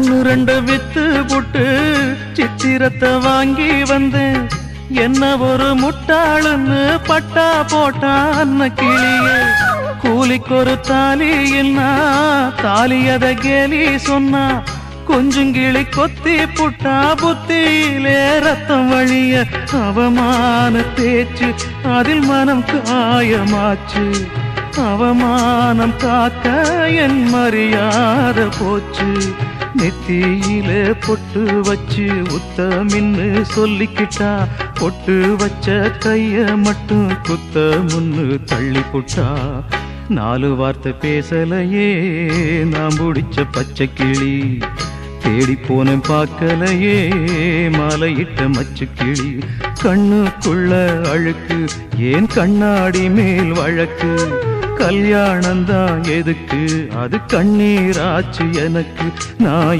கண்ணு ரெண்டு வித்து புட்டு சித்திரத்தை வாங்கி வந்தேன். என்ன ஒரு முட்டாளுன்னு பட்டா போட்டான் அன்ன கிளியே. கூலிக்கொரு தாலி இல்லா தாலியத கேலி சொன்னா. கொஞ்சங்கிளி கொத்தி புட்டா புத்தியிலே ரத்தம் வழிய. அவமான பேச்சு அதில் மனம் காயமாச்சு. அவமானம் காக்க என் மரியாதை போச்சு. நெத்தியிலே பொட்டு வச்சு உத்தமின்னு சொல்லிக்கிட்டா. பொட்டு வச்ச கைய மட்டும் குத்த முன்னு தள்ளி புட்டா. 4 வார்த்தை பேசலையே நான் பிடிச்ச பச்சை கிளி. தேடி போனேன் பார்க்கலையே மாலையிட்ட மச்சு கிளி. கண்ணுக்குள்ள அழுக்கு ஏன் கண்ணாடி மேல் வழக்கு. கல்யாணந்தான் எதுக்கு அது கண்ணீராச்சு எனக்கு. நான்